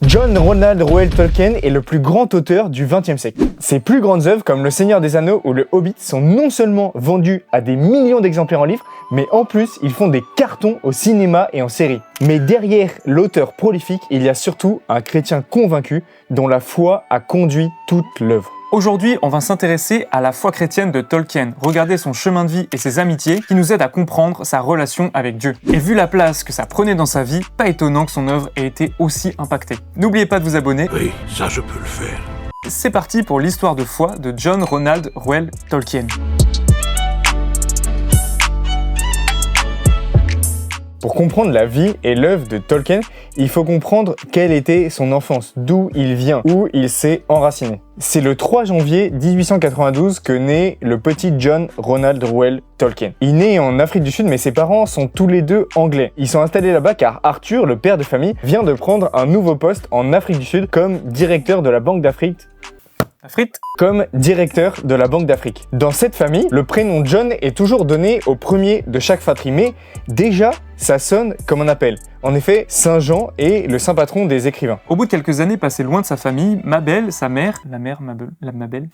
John Ronald Reuel Tolkien est le plus grand auteur du XXe siècle. Ses plus grandes œuvres, comme Le Seigneur des Anneaux ou Le Hobbit, sont non seulement vendues à des millions d'exemplaires en livres, mais en plus, ils font des cartons au cinéma et en série. Mais derrière l'auteur prolifique, il y a surtout un chrétien convaincu dont la foi a conduit toute l'œuvre. Aujourd'hui, on va s'intéresser à la foi chrétienne de Tolkien, regarder son chemin de vie et ses amitiés qui nous aident à comprendre sa relation avec Dieu. Et vu la place que ça prenait dans sa vie, pas étonnant que son œuvre ait été aussi impactée. N'oubliez pas de vous abonner. Oui, ça je peux le faire. C'est parti pour l'histoire de foi de John Ronald Reuel Tolkien. Pour comprendre la vie et l'œuvre de Tolkien, il faut comprendre quelle était son enfance, d'où il vient, où il s'est enraciné. C'est le 3 janvier 1892 que naît le petit John Ronald Reuel Tolkien. Il naît en Afrique du Sud, mais ses parents sont tous les deux anglais. Ils sont installés là-bas car Arthur, le père de famille, vient de prendre un nouveau poste en Afrique du Sud comme directeur de la Banque d'Afrique. Dans cette famille, le prénom John est toujours donné au premier de chaque fratrie, mais déjà, ça sonne comme un appel. En effet, Saint Jean est le saint patron des écrivains. Au bout de quelques années passées loin de sa famille, Mabel, sa mère,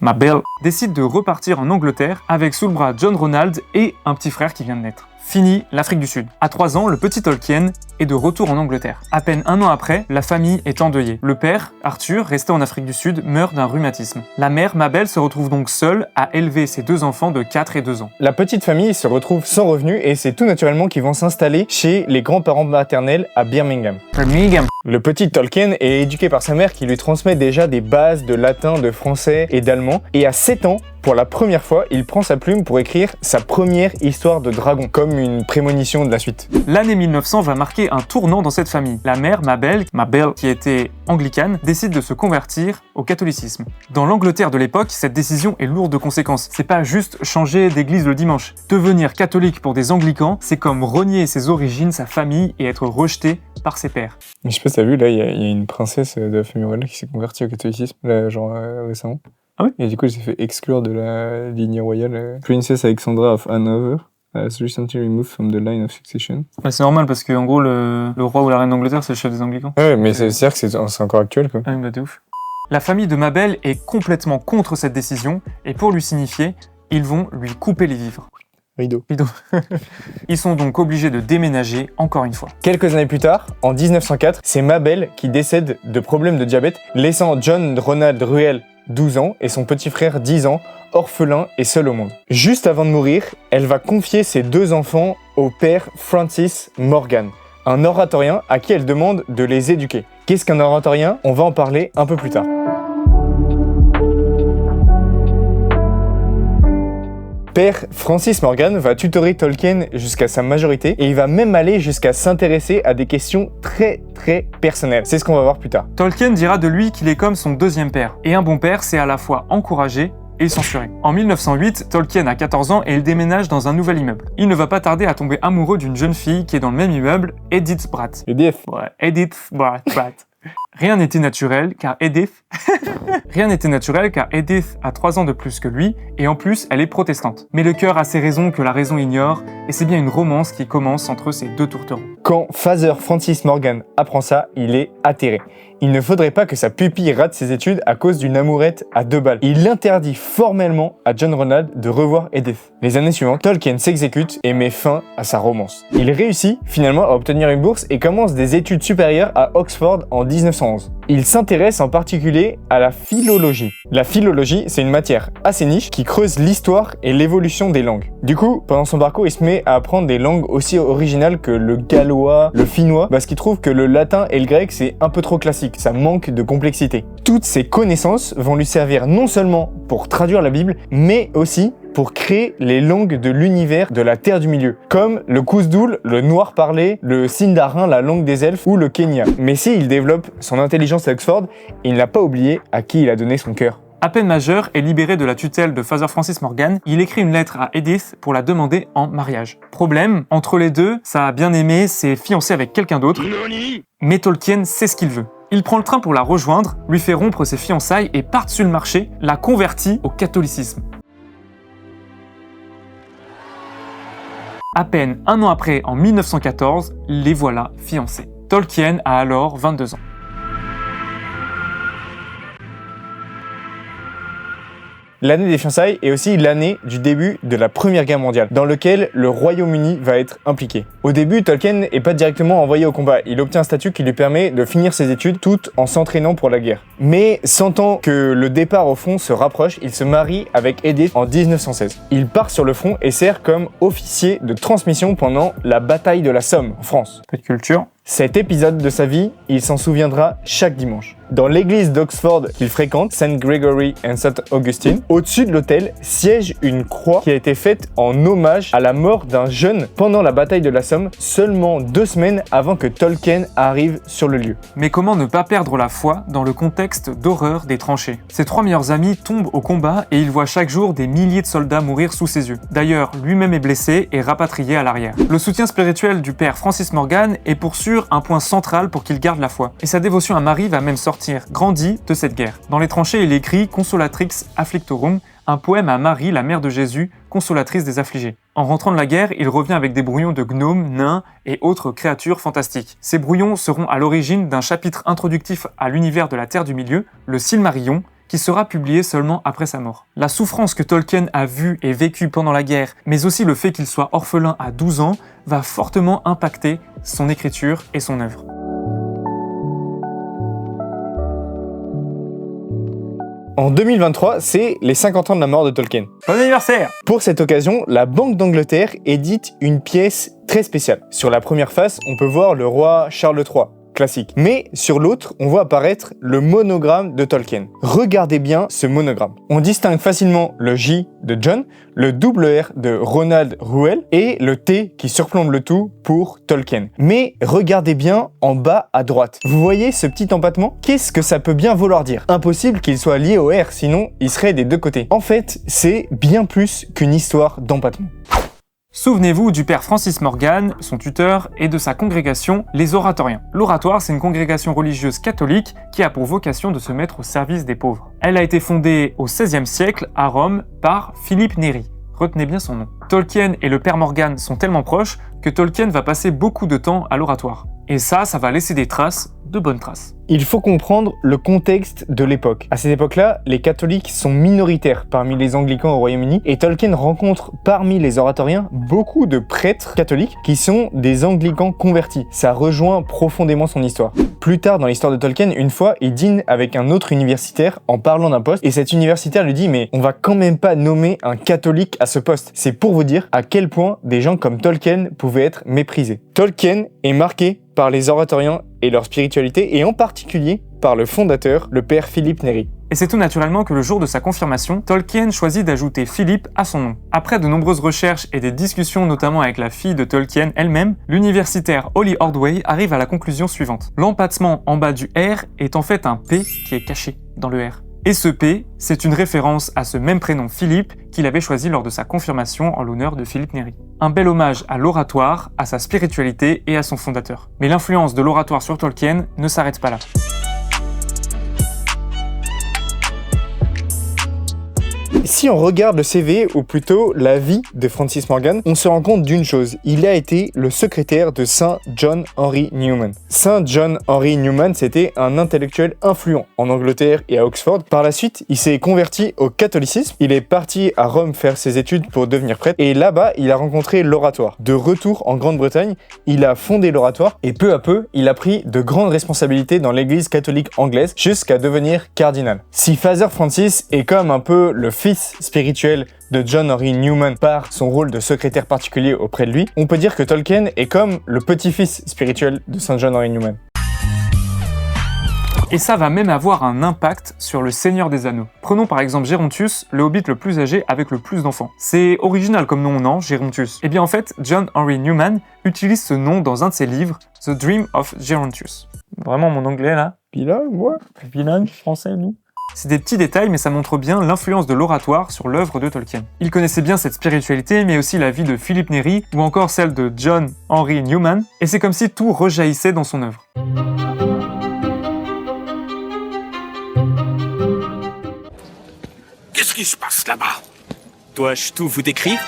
Mabel, décide de repartir en Angleterre avec sous le bras John Ronald et un petit frère qui vient de naître. Fini l'Afrique du Sud. À 3 ans, le petit Tolkien est de retour en Angleterre. À peine un an après, la famille est endeuillée. Le père, Arthur, resté en Afrique du Sud, meurt d'un rhumatisme. La mère, Mabel, se retrouve donc seule à élever ses deux enfants de 4 et 2 ans. La petite famille se retrouve sans revenus et c'est tout naturellement qu'ils vont s'installer chez les grands-parents maternels à Birmingham. Le petit Tolkien est éduqué par sa mère qui lui transmet déjà des bases de latin, de français et d'allemand. Et à 7 ans, pour la première fois, il prend sa plume pour écrire sa première histoire de dragon, comme une prémonition de la suite. L'année 1900 va marquer un tournant dans cette famille. La mère, Mabel, qui était anglicane, décide de se convertir au catholicisme. Dans l'Angleterre de l'époque, cette décision est lourde de conséquences. C'est pas juste changer d'église le dimanche. Devenir catholique pour des anglicans, c'est comme renier ses origines, sa famille et être rejeté par ses pairs. Je sais pas si t'as vu, là, il y a une princesse de la famille royale qui s'est convertie au catholicisme, là, récemment. Ah oui? Et du coup, elle s'est fait exclure de la lignée royale. Princess Alexandra of Hanover is recently removed from the line of succession. Ouais, c'est normal parce que en gros, le roi ou la reine d'Angleterre, c'est le chef des anglicans. Ouais, mais c'est-à-dire que c'est encore actuel, quoi. Ah oui, bah de ouf. La famille de Mabel est complètement contre cette décision et pour lui signifier, ils vont lui couper les vivres. Rideau. Ils sont donc obligés de déménager encore une fois. Quelques années plus tard, en 1904, c'est Mabel qui décède de problèmes de diabète, laissant John Ronald Reuel 12 ans et son petit frère 10 ans, orphelin et seul au monde. Juste avant de mourir, elle va confier ses 2 enfants au père Francis Morgan, un oratorien à qui elle demande de les éduquer. Qu'est-ce qu'un oratorien? On va en parler un peu plus tard. Père Francis Morgan va tutorer Tolkien jusqu'à sa majorité et il va même aller jusqu'à s'intéresser à des questions très personnelles. C'est ce qu'on va voir plus tard. Tolkien dira de lui qu'il est comme son deuxième père. Et un bon père, c'est à la fois encourager et censuré. En 1908, Tolkien a 14 ans et il déménage dans un nouvel immeuble. Il ne va pas tarder à tomber amoureux d'une jeune fille qui est dans le même immeuble, Edith Bratt. Edith Bratt. Rien n'était naturel car Edith a 3 ans de plus que lui et en plus elle est protestante. Mais le cœur a ses raisons que la raison ignore et c'est bien une romance qui commence entre ces deux tourtereaux. Quand Father Francis Morgan apprend ça, il est atterré. Il ne faudrait pas que sa pupille rate ses études à cause d'une amourette à 2 balles. Il interdit formellement à John Ronald de revoir Edith. Les années suivantes, Tolkien s'exécute et met fin à sa romance. Il réussit finalement à obtenir une bourse et commence des études supérieures à Oxford en 1911. Il s'intéresse en particulier à la philologie. La philologie, c'est une matière assez niche qui creuse l'histoire et l'évolution des langues. Du coup, pendant son parcours, il se met à apprendre des langues aussi originales que le gallois, le finnois, parce qu'il trouve que le latin et le grec, c'est un peu trop classique, ça manque de complexité. Toutes ces connaissances vont lui servir non seulement pour traduire la Bible, mais aussi pour créer les langues de l'univers de la Terre du Milieu, comme le Kousdoul, le noir parlé, le Sindarin, la langue des elfes, ou le Kenya. Mais s'il développe son intelligence à Oxford, il n'a pas oublié à qui il a donné son cœur. À peine majeur et libéré de la tutelle de Father Francis Morgan, il écrit une lettre à Edith pour la demander en mariage. Problème, entre les deux, sa bien-aimée s'est fiancée avec quelqu'un d'autre, mais Tolkien sait ce qu'il veut. Il prend le train pour la rejoindre, lui fait rompre ses fiançailles et par-dessus le marché, la convertit au catholicisme. À peine un an après, en 1914, les voilà fiancés. Tolkien a alors 22 ans. L'année des fiançailles est aussi l'année du début de la Première Guerre mondiale, dans lequel le Royaume-Uni va être impliqué. Au début, Tolkien n'est pas directement envoyé au combat, il obtient un statut qui lui permet de finir ses études tout en s'entraînant pour la guerre. Mais sentant que le départ au front se rapproche, il se marie avec Edith en 1916. Il part sur le front et sert comme officier de transmission pendant la bataille de la Somme, en France. Peu de culture. Cet épisode de sa vie, il s'en souviendra chaque dimanche. Dans l'église d'Oxford qu'il fréquente, St. Gregory and St. Augustine, au-dessus de l'autel siège une croix qui a été faite en hommage à la mort d'un jeune pendant la bataille de la Somme, seulement 2 semaines avant que Tolkien arrive sur le lieu. Mais comment ne pas perdre la foi dans le contexte d'horreur des tranchées? Ses 3 meilleurs amis tombent au combat et il voit chaque jour des milliers de soldats mourir sous ses yeux. D'ailleurs, lui-même est blessé et rapatrié à l'arrière. Le soutien spirituel du père Francis Morgan est pour sûr un point central pour qu'il garde la foi. Et sa dévotion à Marie va même sortir grandie de cette guerre. Dans les tranchées, il écrit Consolatrix Afflictorum, un poème à Marie, la mère de Jésus, consolatrice des affligés. En rentrant de la guerre, il revient avec des brouillons de gnomes, nains et autres créatures fantastiques. Ces brouillons seront à l'origine d'un chapitre introductif à l'univers de la Terre du Milieu, le Silmarillion, qui sera publié seulement après sa mort. La souffrance que Tolkien a vue et vécue pendant la guerre, mais aussi le fait qu'il soit orphelin à 12 ans, va fortement impacter son écriture et son œuvre. En 2023, c'est les 50 ans de la mort de Tolkien. Bon anniversaire! Pour cette occasion, la Banque d'Angleterre édite une pièce très spéciale. Sur la première face, on peut voir le roi Charles III. Classique. Mais sur l'autre, on voit apparaître le monogramme de Tolkien. Regardez bien ce monogramme. On distingue facilement le J de John, le double R de Ronald Reuel et le T qui surplombe le tout pour Tolkien. Mais regardez bien en bas à droite. Vous voyez ce petit empattement? Qu'est-ce que ça peut bien vouloir dire? Impossible qu'il soit lié au R, sinon il serait des 2 côtés. En fait, c'est bien plus qu'une histoire d'empattement. Souvenez-vous du père Francis Morgan, son tuteur, et de sa congrégation, les Oratoriens. L'Oratoire, c'est une congrégation religieuse catholique qui a pour vocation de se mettre au service des pauvres. Elle a été fondée au XVIe siècle à Rome par Philippe Néri. Retenez bien son nom. Tolkien et le père Morgan sont tellement proches que Tolkien va passer beaucoup de temps à l'Oratoire. Et ça va laisser des traces, de bonnes traces. Il faut comprendre le contexte de l'époque. À cette époque-là, les catholiques sont minoritaires parmi les anglicans au Royaume-Uni et Tolkien rencontre parmi les oratoriens beaucoup de prêtres catholiques qui sont des anglicans convertis. Ça rejoint profondément son histoire. Plus tard dans l'histoire de Tolkien, une fois, il dîne avec un autre universitaire en parlant d'un poste et cet universitaire lui dit « mais on va quand même pas nommer un catholique à ce poste ». C'est pour vous dire à quel point des gens comme Tolkien pouvaient être méprisés. Tolkien est marqué par les oratoriens et leur spiritualité, et en particulier par le fondateur, le père Philippe Néri. Et c'est tout naturellement que le jour de sa confirmation, Tolkien choisit d'ajouter Philippe à son nom. Après de nombreuses recherches et des discussions notamment avec la fille de Tolkien elle-même, l'universitaire Holly Ordway arrive à la conclusion suivante. L'empattement en bas du R est en fait un P qui est caché dans le R. Et ce P, c'est une référence à ce même prénom Philippe qu'il avait choisi lors de sa confirmation en l'honneur de Philippe Néri. Un bel hommage à l'oratoire, à sa spiritualité et à son fondateur. Mais l'influence de l'oratoire sur Tolkien ne s'arrête pas là. Si on regarde le CV, ou plutôt la vie de Francis Morgan, on se rend compte d'une chose. Il a été le secrétaire de Saint John Henry Newman. Saint John Henry Newman, c'était un intellectuel influent en Angleterre et à Oxford. Par la suite, il s'est converti au catholicisme. Il est parti à Rome faire ses études pour devenir prêtre. Et là-bas, il a rencontré l'oratoire. De retour en Grande-Bretagne, il a fondé l'oratoire. Et peu à peu, il a pris de grandes responsabilités dans l'église catholique anglaise jusqu'à devenir cardinal. Si Father Francis est comme un peu le fils spirituel de John Henry Newman par son rôle de secrétaire particulier auprès de lui, on peut dire que Tolkien est comme le petit-fils spirituel de Saint John Henry Newman. Et ça va même avoir un impact sur le Seigneur des Anneaux. Prenons par exemple Gérontius, le hobbit le plus âgé avec le plus d'enfants. C'est original comme nom, non, Gérontius? Eh bien en fait, John Henry Newman utilise ce nom dans un de ses livres, The Dream of Gerontius. Vraiment mon anglais là? Bilingue, ouais. Bilingue, français, nous? C'est des petits détails, mais ça montre bien l'influence de l'oratoire sur l'œuvre de Tolkien. Il connaissait bien cette spiritualité, mais aussi la vie de Philippe Néri, ou encore celle de John Henry Newman, et c'est comme si tout rejaillissait dans son œuvre. Qu'est-ce qui se passe là-bas? Dois-je tout vous décrire?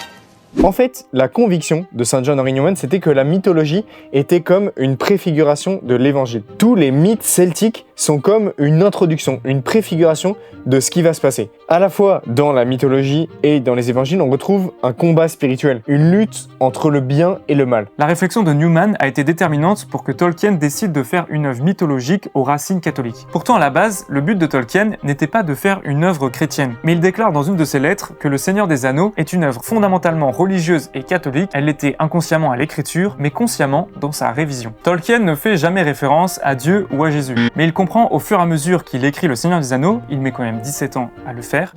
En fait, la conviction de Saint John Henry Newman, c'était que la mythologie était comme une préfiguration de l'évangile. Tous les mythes celtiques sont comme une introduction, une préfiguration de ce qui va se passer. À la fois dans la mythologie et dans les évangiles, on retrouve un combat spirituel, une lutte entre le bien et le mal. La réflexion de Newman a été déterminante pour que Tolkien décide de faire une œuvre mythologique aux racines catholiques. Pourtant, à la base, le but de Tolkien n'était pas de faire une œuvre chrétienne, mais il déclare dans une de ses lettres que Le Seigneur des Anneaux est une œuvre fondamentalement religieuse et catholique. Elle l'était inconsciemment à l'écriture, mais consciemment dans sa révision. Tolkien ne fait jamais référence à Dieu ou à Jésus, mais il comprend au fur et à mesure qu'il écrit Le Seigneur des Anneaux, il met quand même 17 ans à le faire,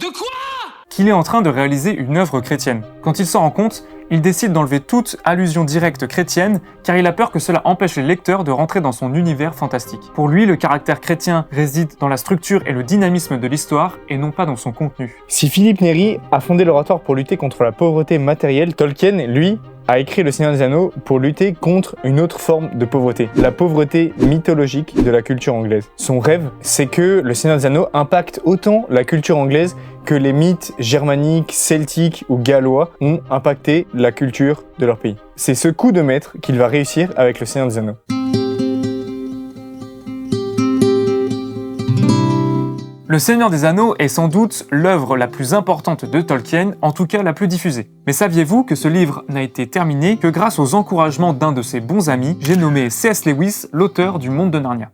qu'il est en train de réaliser une œuvre chrétienne. Quand il s'en rend compte, il décide d'enlever toute allusion directe chrétienne car il a peur que cela empêche les lecteurs de rentrer dans son univers fantastique. Pour lui, le caractère chrétien réside dans la structure et le dynamisme de l'histoire et non pas dans son contenu. Si Philippe Néri a fondé l'oratoire pour lutter contre la pauvreté matérielle, Tolkien, lui, a écrit Le Seigneur des Anneaux pour lutter contre une autre forme de pauvreté, la pauvreté mythologique de la culture anglaise. Son rêve, c'est que Le Seigneur des Anneaux impacte autant la culture anglaise que les mythes germaniques, celtiques ou gallois ont impacté la culture de leur pays. C'est ce coup de maître qu'il va réussir avec Le Seigneur des Anneaux. Le Seigneur des Anneaux est sans doute l'œuvre la plus importante de Tolkien, en tout cas la plus diffusée. Mais saviez-vous que ce livre n'a été terminé que grâce aux encouragements d'un de ses bons amis, j'ai nommé C.S. Lewis, l'auteur du Monde de Narnia.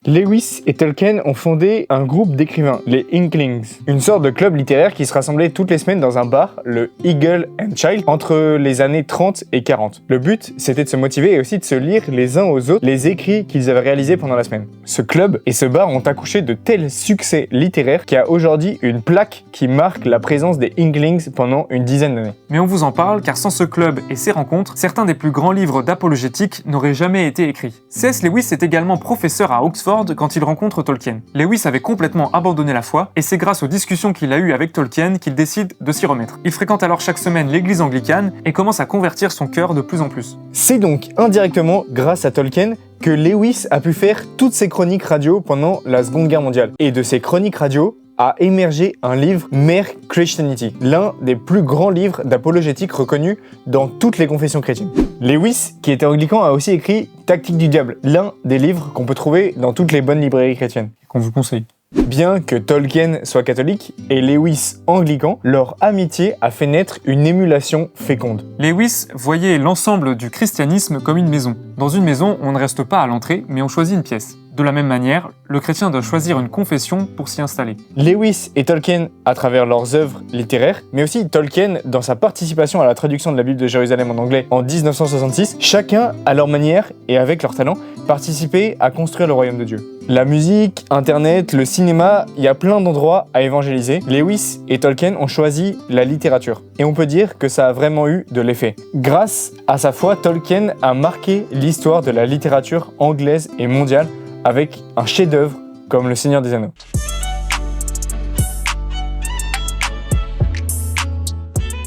Lewis et Tolkien ont fondé un groupe d'écrivains, les Inklings, une sorte de club littéraire qui se rassemblait toutes les semaines dans un bar, le Eagle and Child, entre les années 30 et 40. Le but, c'était de se motiver et aussi de se lire les uns aux autres les écrits qu'ils avaient réalisés pendant la semaine. Ce club et ce bar ont accouché de tels succès littéraires qu'il y a aujourd'hui une plaque qui marque la présence des Inklings pendant une dizaine d'années. Mais on vous en parle car sans ce club et ses rencontres, certains des plus grands livres d'apologétique n'auraient jamais été écrits. C.S. Lewis est également professeur à Oxford quand il rencontre Tolkien. Lewis avait complètement abandonné la foi et c'est grâce aux discussions qu'il a eues avec Tolkien qu'il décide de s'y remettre. Il fréquente alors chaque semaine l'église anglicane et commence à convertir son cœur de plus en plus. C'est donc indirectement grâce à Tolkien que Lewis a pu faire toutes ses chroniques radio pendant la Seconde Guerre mondiale. Et de ces chroniques radio a émergé un livre, Mere Christianity, l'un des plus grands livres d'apologétique reconnus dans toutes les confessions chrétiennes. Lewis, qui était anglican, a aussi écrit Tactique du diable, l'un des livres qu'on peut trouver dans toutes les bonnes librairies chrétiennes. Qu'on vous conseille. Bien que Tolkien soit catholique et Lewis anglican, leur amitié a fait naître une émulation féconde. Lewis voyait l'ensemble du christianisme comme une maison. Dans une maison, on ne reste pas à l'entrée, mais on choisit une pièce. De la même manière, le chrétien doit choisir une confession pour s'y installer. Lewis et Tolkien à travers leurs œuvres littéraires, mais aussi Tolkien dans sa participation à la traduction de la Bible de Jérusalem en anglais en 1966, chacun à leur manière et avec leur talent participaient à construire le royaume de Dieu. La musique, internet, le cinéma, il y a plein d'endroits à évangéliser. Lewis et Tolkien ont choisi la littérature. Et on peut dire que ça a vraiment eu de l'effet. Grâce à sa foi, Tolkien a marqué l'histoire de la littérature anglaise et mondiale avec un chef-d'œuvre comme Le Seigneur des Anneaux.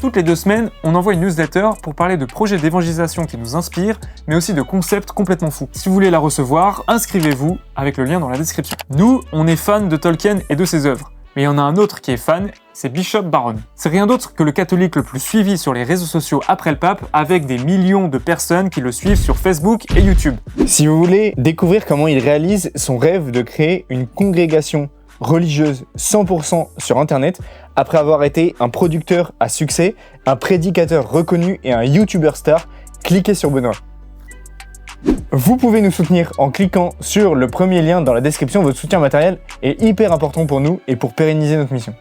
Toutes les 2 semaines, on envoie une newsletter pour parler de projets d'évangélisation qui nous inspirent, mais aussi de concepts complètement fous. Si vous voulez la recevoir, inscrivez-vous avec le lien dans la description. Nous, on est fans de Tolkien et de ses œuvres. Mais il y en a un autre qui est fan, c'est Bishop Barron. C'est rien d'autre que le catholique le plus suivi sur les réseaux sociaux après le pape, avec des millions de personnes qui le suivent sur Facebook et YouTube. Si vous voulez découvrir comment il réalise son rêve de créer une congrégation religieuse 100% sur Internet, après avoir été un producteur à succès, un prédicateur reconnu et un YouTuber star, cliquez sur Benoît. Vous pouvez nous soutenir en cliquant sur le premier lien dans la description. Votre soutien matériel est hyper important pour nous et pour pérenniser notre mission.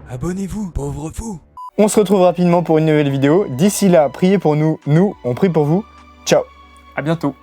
Abonnez-vous, pauvre fou. On se retrouve rapidement pour une nouvelle vidéo. D'ici là, priez pour nous, on prie pour vous. Ciao. À bientôt.